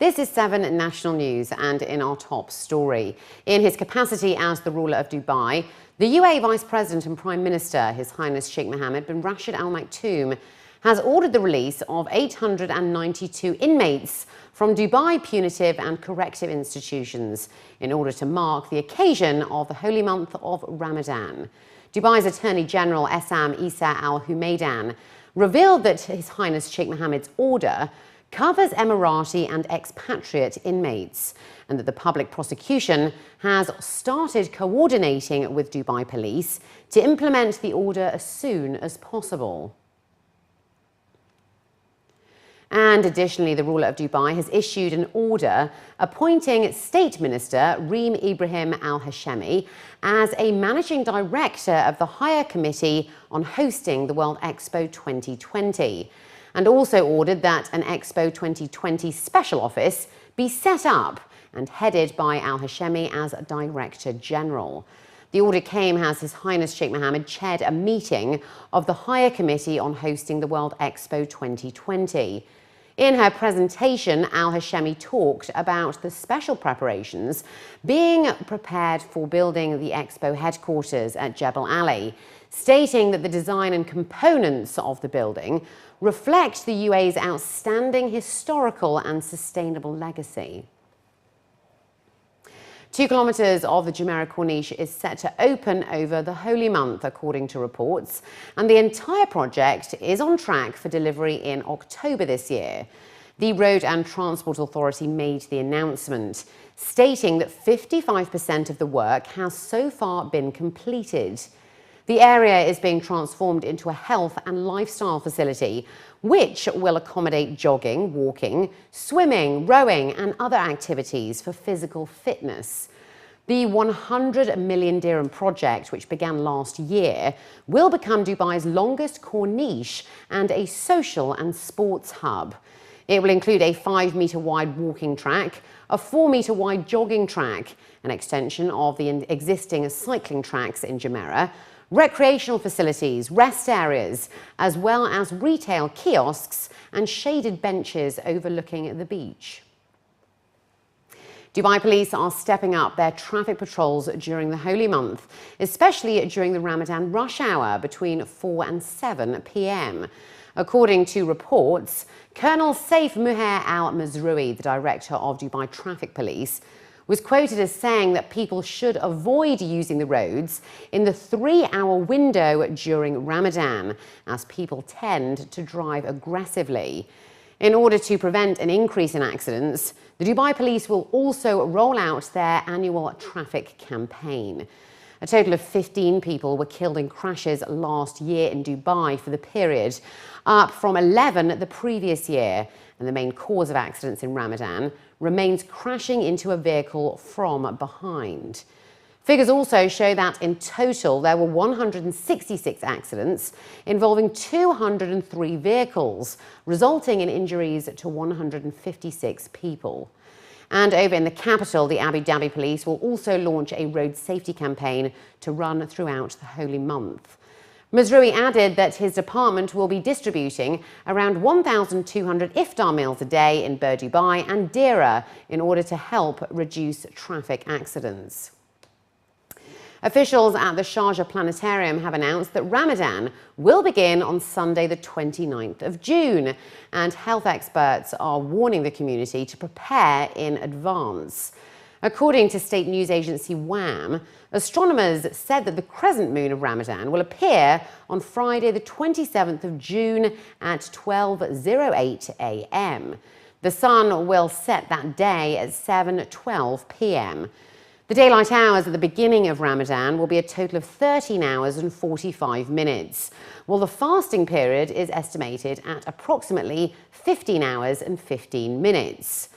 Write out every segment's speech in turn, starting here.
This is 7 National News, and in our top story, in his capacity as the ruler of Dubai, the UAE Vice President and Prime Minister, His Highness Sheikh Mohammed bin Rashid Al Maktoum, has ordered the release of 892 inmates from Dubai punitive and corrective institutions in order to mark the occasion of the holy month of Ramadan. Dubai's Attorney General Essam Isa Al Humaidan revealed that His Highness Sheikh Mohammed's order covers Emirati and expatriate inmates, and that the public prosecution has started coordinating with Dubai police to implement the order as soon as possible. And additionally, the ruler of Dubai has issued an order appointing State Minister Reem Al Hashemi as a managing director of the Higher Committee on hosting the World Expo 2020, and also ordered that an Expo 2020 special office be set up and headed by Al Hashemi as Director General. The order came as His Highness Sheikh Mohammed chaired a meeting of the Higher Committee on hosting the World Expo 2020. In her presentation, Al Hashemi talked about the special preparations being prepared for building the Expo headquarters at Jebel Ali, stating that the design and components of the building reflect the UAE's outstanding historical and sustainable legacy. 2 kilometres of the Jumeirah Corniche is set to open over the holy month, according to reports, and the entire project is on track for delivery in October this year. The Road and Transport Authority made the announcement, stating that 55% of the work has so far been completed. The area is being transformed into a health and lifestyle facility, which will accommodate jogging, walking, swimming, rowing, and other activities for physical fitness. The 100 million dirham project, which began last year, will become Dubai's longest corniche and a social and sports hub. It will include a 5-metre wide walking track, a 4-metre wide jogging track, an extension of the existing cycling tracks in Jumeirah, recreational facilities, rest areas, as well as retail kiosks and shaded benches overlooking the beach. Dubai police are stepping up their traffic patrols during the holy month, especially during the Ramadan rush hour between 4 and 7 p.m. According to reports, Colonel Saif Muhair Al-Mazroui, the director of Dubai Traffic Police, was quoted as saying that people should avoid using the roads in the 3-hour window during Ramadan, as people tend to drive aggressively. In order to prevent an increase in accidents, the Dubai police will also roll out their annual traffic campaign. A total of 15 people were killed in crashes last year in Dubai for the period, up from 11 the previous year. And the main cause of accidents in Ramadan remains crashing into a vehicle from behind. Figures also show that in total there were 166 accidents involving 203 vehicles, resulting in injuries to 156 people. And over in the capital, the Abu Dhabi police will also launch a road safety campaign to run throughout the holy month. Mazroui added that his department will be distributing around 1,200 iftar meals a day in Bur Dubai and Deira in order to help reduce traffic accidents. Officials at the Sharjah Planetarium have announced that Ramadan will begin on Sunday the 29th of June, and health experts are warning the community to prepare in advance. According to state news agency WAM, astronomers said that the crescent moon of Ramadan will appear on Friday the 27th of June at 12:08 a.m. The sun will set that day at 7:12 p.m. The daylight hours at the beginning of Ramadan will be a total of 13 hours and 45 minutes, while the fasting period is estimated at approximately 15 hours and 15 minutes.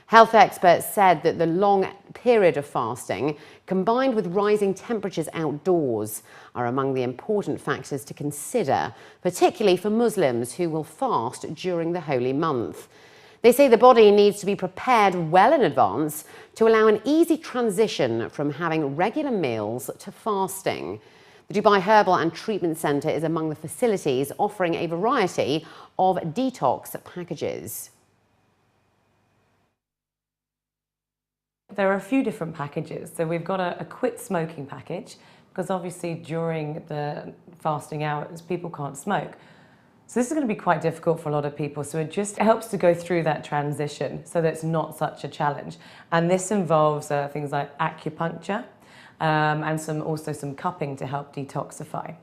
Health experts said that the long period of fasting, combined with rising temperatures outdoors, are among the important factors to consider, particularly for Muslims who will fast during the holy month. They say the body needs to be prepared well in advance to allow an easy transition from having regular meals to fasting. The Dubai Herbal and Treatment Centre is among the facilities offering a variety of detox packages. There are a few different packages. So we've got a quit smoking package, because obviously during the fasting hours, people can't smoke. So this is going to be quite difficult for a lot of people. So it just helps to go through that transition so that it's not such a challenge. And this involves things like acupuncture and also some cupping to help detoxify.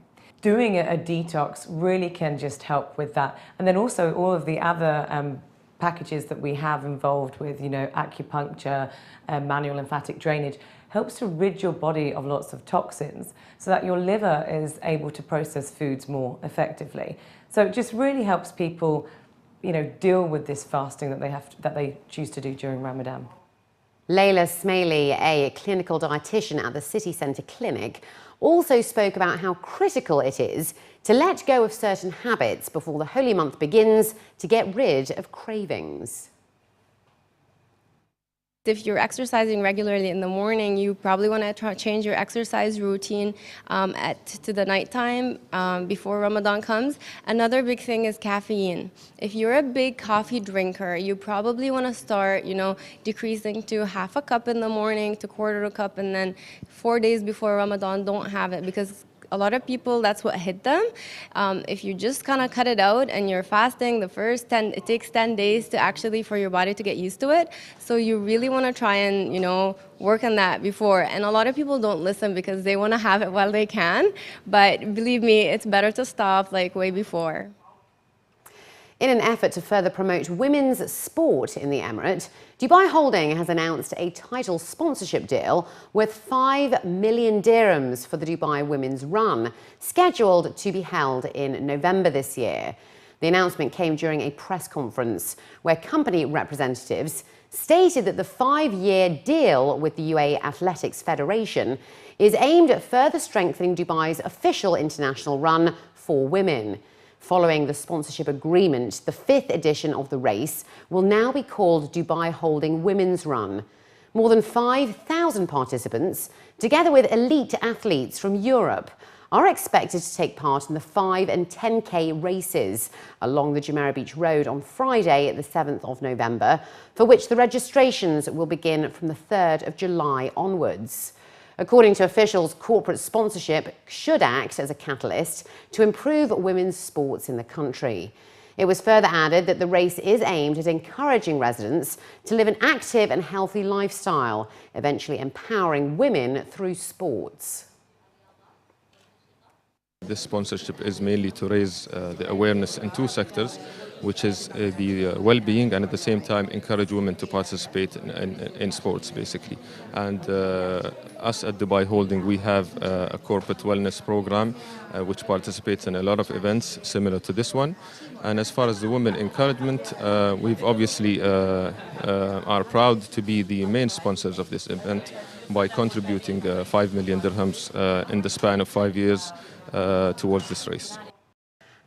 Doing a detox really can just help with that. And then also all of the other packages that we have involved with, acupuncture, manual lymphatic drainage, helps to rid your body of lots of toxins so that your liver is able to process foods more effectively. So it just really helps people, deal with this fasting that they choose to do during Ramadan. Layla Smaili, a clinical dietitian at the City Centre Clinic, also spoke about how critical it is to let go of certain habits before the holy month begins to get rid of cravings. If you're exercising regularly in the morning, you probably want to change your exercise routine to the nighttime before Ramadan comes. Another big thing is caffeine. If you're a big coffee drinker, you probably want to start, decreasing to half a cup in the morning to quarter a cup, and then 4 days before Ramadan, don't have it, because a lot of people, that's what hit them. If you just kind of cut it out and you're fasting, it takes 10 days to actually for your body to get used to it. So you really want to try and, work on that before. And a lot of people don't listen because they want to have it while they can. But believe me, it's better to stop way before. In an effort to further promote women's sport in the Emirate, Dubai Holding has announced a title sponsorship deal worth 5 million dirhams for the Dubai Women's Run, scheduled to be held in November this year. The announcement came during a press conference where company representatives stated that the 5-year deal with the UAE Athletics Federation is aimed at further strengthening Dubai's official international run for women. Following the sponsorship agreement, the 5th edition of the race will now be called Dubai Holding Women's Run. More than 5,000 participants, together with elite athletes from Europe, are expected to take part in the 5 and 10K races along the Jumeirah Beach Road on Friday, the 7th of November, for which the registrations will begin from the 3rd of July onwards. According to officials, corporate sponsorship should act as a catalyst to improve women's sports in the country. It was further added that the race is aimed at encouraging residents to live an active and healthy lifestyle, eventually empowering women through sports. This sponsorship is mainly to raise the awareness in 2 sectors, which is the well-being, and at the same time encourage women to participate in sports, basically. And us at Dubai Holding, we have a corporate wellness program which participates in a lot of events similar to this one. And as far as the women encouragement, we've obviously are proud to be the main sponsors of this event by contributing 5 million dirhams in the span of 5 years towards this race.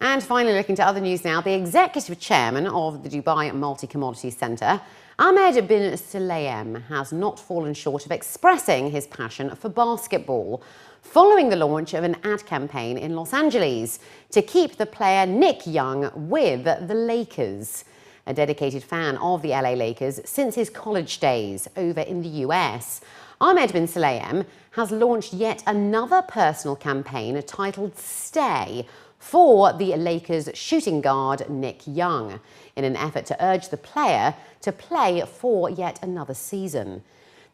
And finally, looking to other news now, the executive chairman of the Dubai Multi-Commodities Centre, Ahmed bin Sulayem, has not fallen short of expressing his passion for basketball following the launch of an ad campaign in Los Angeles to keep the player Nick Young with the Lakers. A dedicated fan of the LA Lakers since his college days over in the US, Ahmed bin Sulayem has launched yet another personal campaign titled Stay for the Lakers shooting guard Nick Young, in an effort to urge the player to play for yet another season.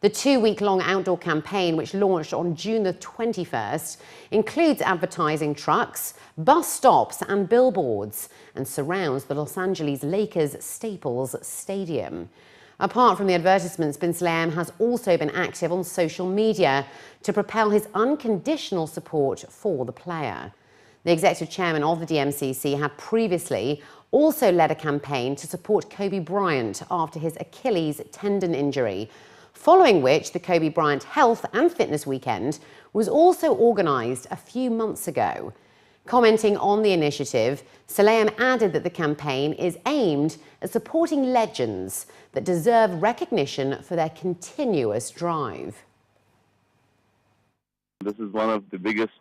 The 2-week-long outdoor campaign, which launched on June the 21st, includes advertising trucks, bus stops and billboards, and surrounds the Los Angeles Lakers Staples Stadium. Apart from the advertisements, bin Sulayem has also been active on social media to propel his unconditional support for the player. The executive chairman of the DMCC had previously also led a campaign to support Kobe Bryant after his Achilles tendon injury, following which the Kobe Bryant Health and Fitness Weekend was also organised a few months ago. Commenting on the initiative, Sulayem added that the campaign is aimed at supporting legends that deserve recognition for their continuous drive. This is one of the biggest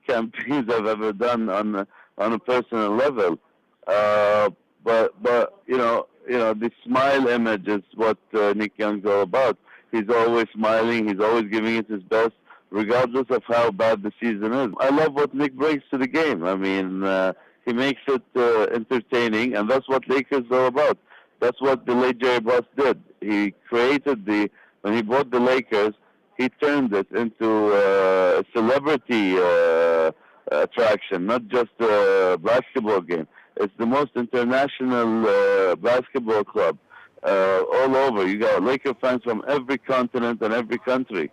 campaigns I've ever done on a personal level. But the smile image is what Nick Young's all about. He's always smiling. He's always giving it his best, regardless of how bad the season is. I love what Nick brings to the game. I mean, he makes it entertaining, and that's what Lakers are about. That's what the late Jerry Buss did. He created when he bought the Lakers, he turned it into a celebrity attraction, not just a basketball game. It's the most international basketball club all over. You got Laker fans from every continent and every country.